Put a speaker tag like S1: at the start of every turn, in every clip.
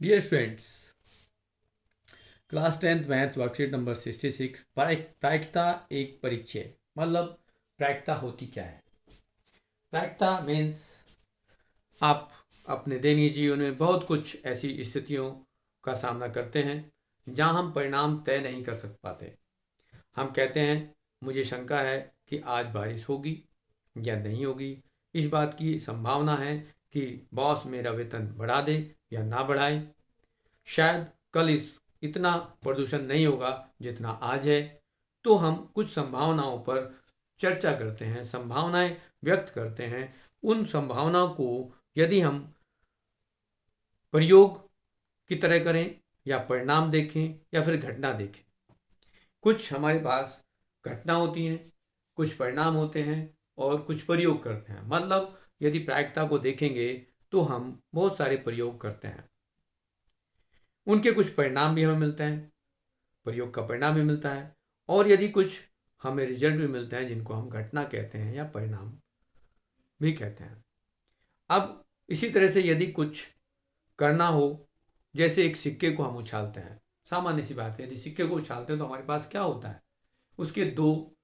S1: Dear students, class 10th math worksheet number 66 प्रायिकता एक परिचय। मतलब प्रायिकता होती क्या है? प्रायिकता मीन्स आप अपने दैनिक जीवन में बहुत कुछ ऐसी स्थितियों का सामना करते हैं जहां हम परिणाम तय नहीं कर सक पाते। हम कहते हैं मुझे शंका है कि आज बारिश होगी या नहीं होगी। इस बात की संभावना है कि बॉस मेरा वेतन बढ़ा दे या ना बढ़ाए। शायद कल इतना प्रदूषण नहीं होगा जितना आज है। तो हम कुछ संभावनाओं पर चर्चा करते हैं, संभावनाएं व्यक्त करते हैं। उन संभावनाओं को यदि हम प्रयोग की तरह करें या परिणाम देखें या फिर घटना देखें, कुछ हमारे पास घटना होती हैं, कुछ परिणाम होते हैं और कुछ प्रयोग करते हैं। मतलब यदि प्रायिकता को देखेंगे तो हम बहुत सारे प्रयोग करते हैं, उनके कुछ परिणाम भी हमें मिलते हैं, प्रयोग का परिणाम भी मिलता है, और यदि कुछ हमें रिजल्ट भी मिलते हैं जिनको हम घटना कहते हैं या परिणाम भी कहते हैं। अब इसी तरह से यदि कुछ करना हो, जैसे एक सिक्के को हम उछालते हैं, सामान्य सी बात है, यदि सिक्के को उछालते हैं तो हमारे पास क्या होता है? उसके दो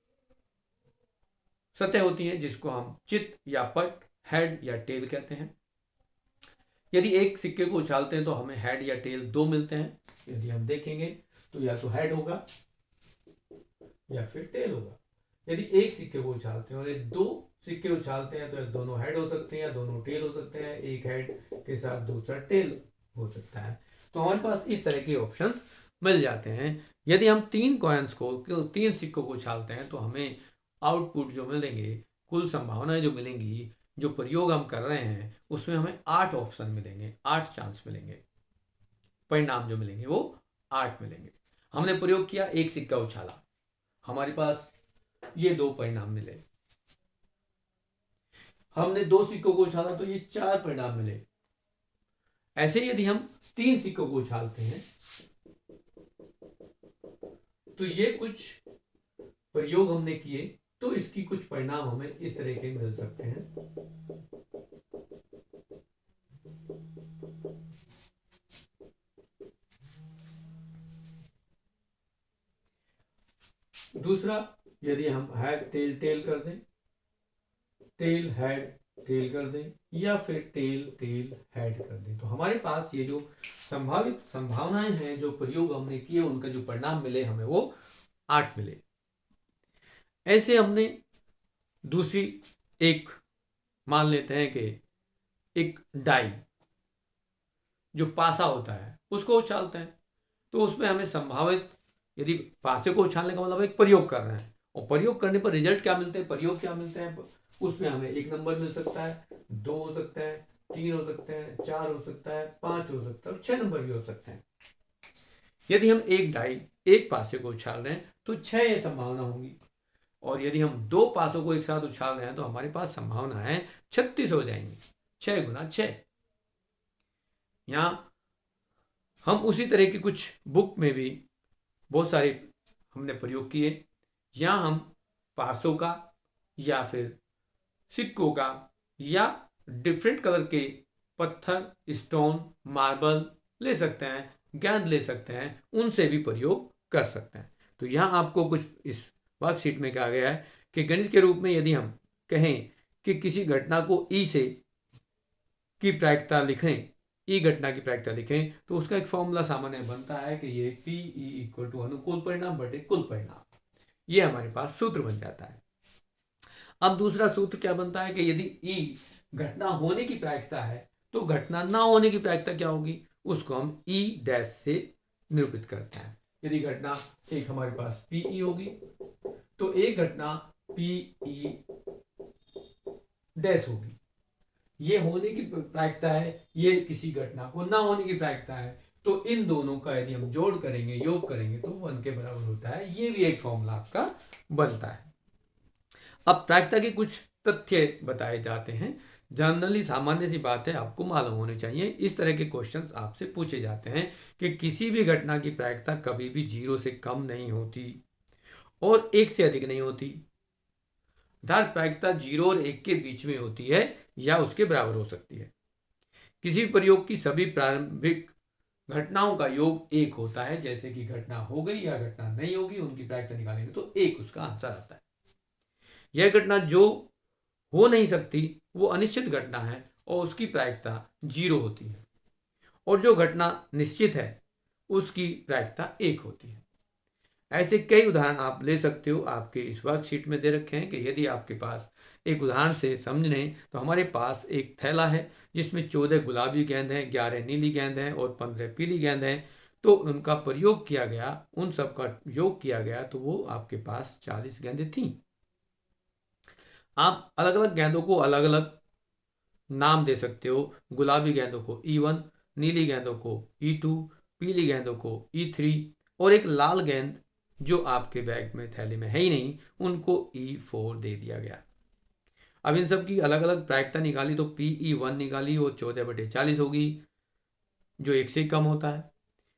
S1: सतह होती हैं जिसको हम चित या पट, हेड या टेल कहते हैं। यदि एक सिक्के को उछालते हैं तो हमें हेड या टेल दो मिलते हैं। यदि हम देखेंगे तो या तो हेड होगा या फिर टेल होगा। यदि एक सिक्के को उछालते हैं और ये दो सिक्के उछालते हैं तो ये दोनों हेड हो सकते हैं या दोनों टेल हो सकते हैं, एक हेड के साथ दूसरा टेल हो सकता है। तो हमारे पास इस तरह के ऑप्शन मिल जाते हैं। यदि हम तीन कॉइन्स को, तीन सिक्कों को उछालते हैं तो हमें आउटपुट जो मिलेंगे, कुल संभावनाएं जो मिलेंगी, जो प्रयोग हम कर रहे हैं उसमें हमें 8 ऑप्शन मिलेंगे, 8 चांस मिलेंगे। परिणाम जो मिलेंगे वो 8 मिलेंगे। हमने प्रयोग किया, एक सिक्का उछाला, हमारे पास ये दो परिणाम मिले। हमने दो सिक्कों को उछाला तो ये 4 परिणाम मिले। ऐसे यदि हम तीन सिक्कों को उछालते हैं तो ये कुछ प्रयोग हमने किए, तो इसकी कुछ परिणाम हमें इस तरह के मिल सकते हैं। दूसरा, यदि हम हेड टेल टेल कर दें, टेल हेड टेल कर दें, या फिर टेल टेल हेड कर दें, तो हमारे पास ये जो संभावित संभावनाएं हैं, जो प्रयोग हमने किए, उनका जो परिणाम मिले हमें वो 8 मिले। ऐसे हमने दूसरी एक मान लेते हैं कि एक डाई जो पासा होता है उसको उछालते हैं, तो उसमें हमें संभावित, यदि पासे को उछालने का मतलब एक प्रयोग कर रहे हैं और प्रयोग करने पर रिजल्ट क्या मिलते हैं, प्रयोग क्या मिलते हैं, उसमें हमें एक नंबर मिल सकता है, दो हो सकता है, तीन हो सकते हैं, चार हो सकता है, पांच हो सकता है, 6 नंबर भी हो सकते हैं। यदि हम एक डाई एक पासे को उछाल रहे हैं तो 6 ये संभावना होगी, और यदि हम दो पासों को एक साथ उछाल रहे हैं तो हमारे पास संभावना है 36 हो जाएंगी। 6 गुना 6। यहाँ हम उसी तरह की कुछ बुक में भी बहुत सारे हमने प्रयोग किए। यहाँ हम पासों का या फिर सिक्कों का या डिफरेंट कलर के पत्थर, स्टोन, मार्बल ले सकते हैं, गेंद ले सकते हैं, उनसे भी प्रयोग कर सकते हैं। तो यहाँ आपको कुछ इस वर्कशीट में कहा गया है कि गणित के रूप में यदि हम कहें कि किसी घटना को ई से की प्रायिकता लिखें, ई घटना की प्रायिकता लिखें, तो उसका एक फॉर्मूला सामान्य बनता है कि ये पी ई इक्वल टू अनुकूल परिणाम बटे कुल परिणाम। ये हमारे पास सूत्र बन जाता है। अब दूसरा सूत्र क्या बनता है कि यदि ई घटना होने की प्रायिकता है तो घटना ना होने की प्रायिकता क्या होगी, उसको हम ई डैश से निरूपित करते हैं। यदि घटना एक हमारे पास पीई होगी तो एक घटना पीई डैश होगी, ये होने की प्रायिकता है, ये किसी घटना को ना होने की प्रायिकता है। तो इन दोनों का यदि हम जोड़ करेंगे, योग करेंगे, तो 1 के बराबर होता है। ये भी एक फॉर्मूला आपका बनता है। अब प्रायिकता के कुछ तथ्य बताए जाते हैं। जनरली सामान्य सी बात है, आपको मालूम होने चाहिए। इस तरह के क्वेश्चंस आपसे पूछे जाते हैं कि किसी भी घटना की प्रायिकता कभी भी 0 से कम नहीं होती और 1 से अधिक नहीं होती। अर्थात प्रायिकता 0 और 1 के बीच में होती है या उसके बराबर हो सकती है। किसी प्रयोग की सभी प्रारंभिक घटनाओं का योग 1 होता है, जैसे कि घटना हो गई या घटना नहीं होगी, उनकी प्रायिकता निकालेंगे तो 1 उसका आंसर आता है। यह घटना जो हो नहीं सकती वो अनिश्चित घटना है और उसकी प्रायिकता 0 होती है, और जो घटना निश्चित है उसकी प्रायिकता 1 होती है। ऐसे कई उदाहरण आप ले सकते हो, आपके इस वर्कशीट में दे रखे हैं कि यदि आपके पास एक उदाहरण से समझने, तो हमारे पास एक थैला है जिसमें 14 गुलाबी गेंद हैं, 11 नीली गेंद हैं और 15 पीली गेंद हैं। तो उनका प्रयोग किया गया, उन सब का योग किया गया, तो वो आपके पास 40 गेंदें थी। आप अलग अलग गेंदों को अलग अलग नाम दे सकते हो। गुलाबी गेंदों को E1, नीली गेंदों को E2, पीली गेंदों को E3 और एक लाल गेंद जो आपके बैग में थैले में है ही नहीं, उनको E4 दे दिया गया। अब इन सब की अलग अलग प्रायिकता निकाली तो PE1 निकाली, वो 14/40 होगी, जो 1 से कम होता है।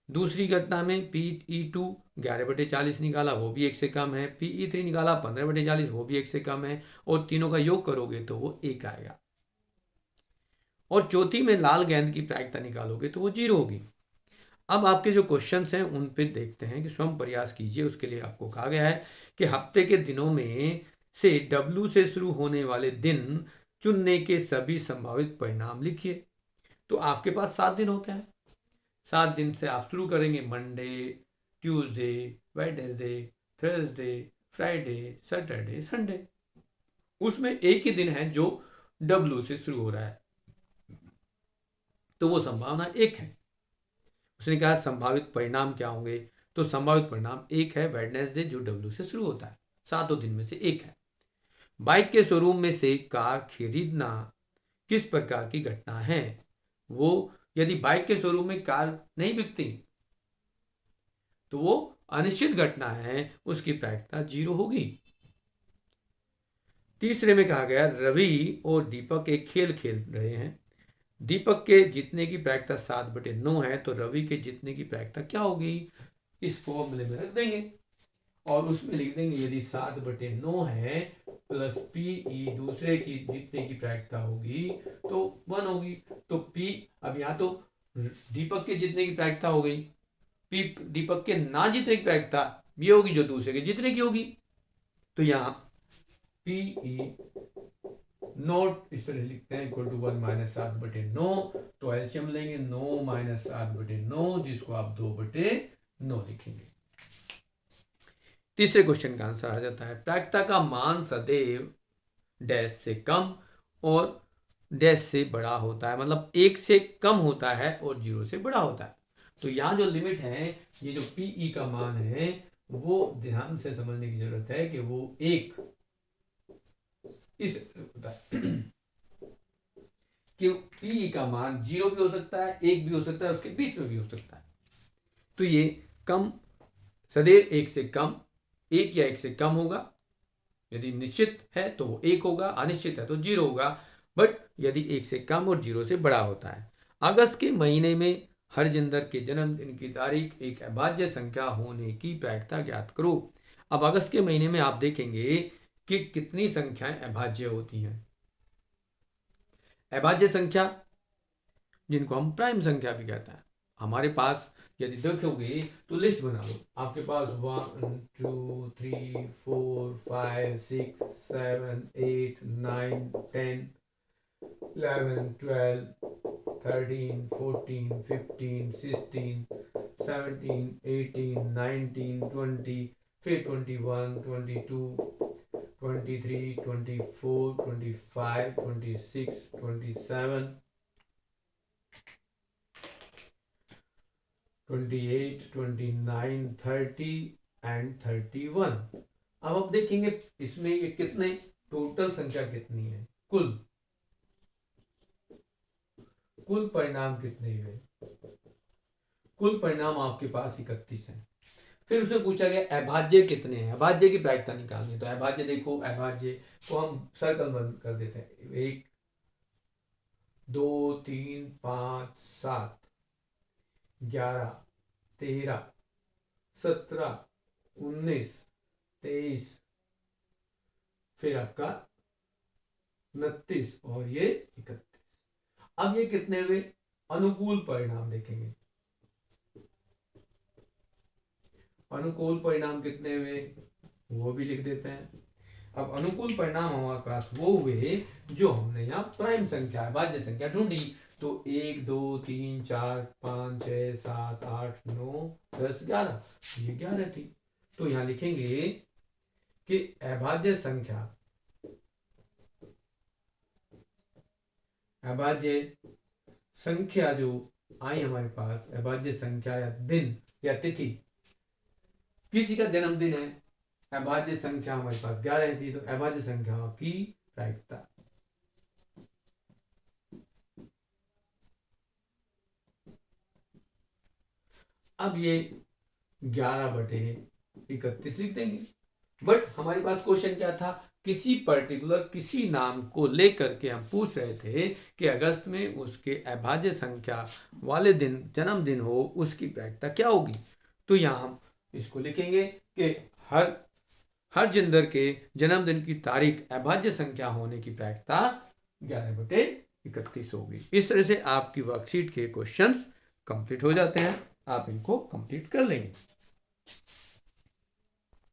S1: दूसरी घटना में PE2 11/40 निकाला, वो भी 1 से कम है। PE3 निकाला 15/40, वो भी 1 से कम है, और तीनों का योग करोगे तो वो 1 आएगा। और चौथी में लाल गेंद की प्रायिकता निकालोगे तो वो 0 होगी। अब आपके जो क्वेश्चंस हैं उन पे देखते हैं कि स्वयं प्रयास कीजिए। उसके लिए आपको कहा गया है कि हफ्ते के दिनों में से W से शुरू होने वाले दिन चुनने के सभी संभावित परिणाम लिखिए। तो आपके पास 7 दिन होते हैं। 7 दिन से आप शुरू करेंगे, Monday, Tuesday, Wednesday, Thursday, Friday, Saturday, Sunday. उसमें एक ही दिन है जो W से शुरू हो रहा है, तो वो संभावना 1 है। उसने कहा संभावित परिणाम क्या होंगे, तो संभावित परिणाम 1 है, वेडनेसडे, जो W से शुरू होता है। 7 दिन में से 1 है। बाइक के शोरूम में से कार खरीदना किस प्रकार की घटना है? वो यदि बाइक के शोरूम में कार नहीं बिकती तो वो अनिश्चित घटना है, उसकी प्रायिकता 0 होगी। तीसरे में कहा गया रवि और दीपक एक खेल खेल रहे हैं। दीपक के जीतने की प्रायिकता 7/9 है, तो रवि के जीतने की प्रायिकता क्या होगी? इस फॉर्मूले में रख देंगे और उसमें लिख देंगे यदि 7/9 है प्लस PE दूसरे की जीतने की प्रायिकता होगी तो 1 होगी। तो P, अब यहाँ तो दीपक के जीतने की प्रायिकता हो गई, P दीपक के ना जीतने की प्रायिकता ये होगी जो दूसरे के जीतने की होगी। तो यहाँ PE नोट इस तरह लिखते हैं इक्वल टू 1 - 7/9। तो एलसीएम लेंगे 9 - 7/9, जिसको आप 2/9 लिखेंगे। तीसरे क्वेश्चन का आंसर आ जाता है प्रायिकता का मान सदैव डैश से कम और डैश से बड़ा होता है, मतलब 1 से कम होता है और 0 से बड़ा होता है। तो यहाँ जो लिमिट है, ये जो PE का मान है, वो ध्यान से समझने की जरूरत है कि वो 1 इस होता है कि P का मान 0 भी हो सकता है, 1 भी हो सकता है, उसके बीच में भी हो सकता है। तो ये कम सदैव 1 से कम, 1 या 1 से कम होगा। यदि निश्चित है तो वो 1 होगा, अनिश्चित है तो 0 होगा। बट यदि 1 से कम और 0 से बड़ा होता है। अगस्त के महीने में हरजिंदर के जन्मदिन की तारीख एक अभाज्य संख्या होने की प्रायिकता ज्ञात करो। अब अगस्त के महीने में आप देखेंगे कि कितनी संख्याएं अभाज्य होती हैं। अभाज्य संख्या जिनको हम प्राइम संख्या भी कहते हैं, हमारे पास यदि देखोगे तो लिस्ट बना लो। आपके पास 1 2 3 4 5 6 7 8 9 10 11 12 13 14 15 16 17 18 19 20, फिर 21 22 23 24 25 26 27 28 29 30 एंड 31। अब आप देखेंगे इसमें ये कितने टोटल संख्या कितनी है, कुल परिणाम कितने हुए? कुल परिणाम आपके पास 31 है। फिर उसने पूछा गया अभाज्य कितने हैं, अभाज्य की प्रायिकता निकालनी। तो अभाज्य देखो, अभाज्य को हम सर्कल बंद कर देते हैं। 1 2 3 5 7 11 13 17 19 23, फिर आपका 29 और ये 31। अब ये कितने हुए? अनुकूल परिणाम देखेंगे। अनुकूल परिणाम कितने हुए वो भी लिख देते हैं। अब अनुकूल परिणाम हमारे पास वो हुए जो हमने यहाँ प्राइम संख्या अभाज्य संख्या ढूंढी। तो 1 2 3 4 5 6 7 8 9 10 11, ये 11 थी। तो यहाँ लिखेंगे कि अभाज्य संख्या जो आई हमारे पास, अभाज्य संख्या या दिन या तिथि, किसी का जन्मदिन है, अभाज्य संख्या हमारे पास 11 थी, तो अभाज्य संख्या की प्रायिकता अब ये 11/31 लिख देंगे। बट हमारे पास क्वेश्चन क्या था, किसी नाम को लेकर के हम पूछ रहे थे कि अगस्त में उसके अभाज्य संख्या वाले दिन जन्मदिन हो, उसकी प्रायिकता क्या होगी। तो यहाँ हम इसको लिखेंगे कि हर जिंदर के जन्मदिन की तारीख अभाज्य संख्या होने की प्रायिकता 11/31 होगी। इस तरह से आपकी वर्कशीट के क्वेश्चंस कंप्लीट हो जाते हैं, आप इनको कंप्लीट कर लेंगे।